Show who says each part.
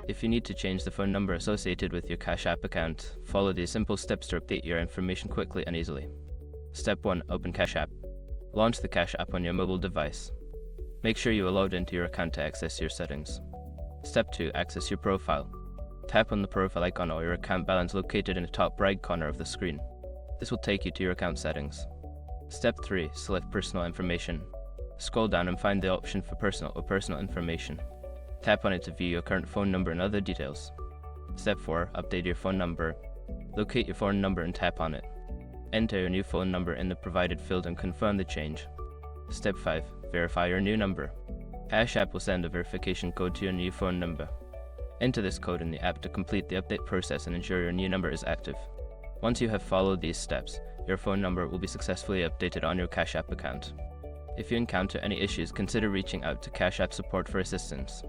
Speaker 1: If you need to change the phone number associated with your Cash App account, follow these simple steps to update your information quickly and easily. Step 1. Open Cash App. Launch the Cash App on your mobile device. Make sure you are logged into your account to access your settings. Step 2. Access your profile. Tap on the profile icon or your account balance located in the top right corner of the screen. This will take you to your account settings. Step 3. Select Personal Information. Scroll down and find the option for Personal or Personal Information. Tap on it to view your current phone number and other details. Step 4. Update your phone number. Locate your phone number and tap on it. Enter your new phone number in the provided field and confirm the change. Step 5. Verify your new number. Cash App will send a verification code to your new phone number. Enter this code in the app to complete the update process and ensure your new number is active. Once you have followed these steps, your phone number will be successfully updated on your Cash App account. If you encounter any issues, consider reaching out to Cash App support for assistance.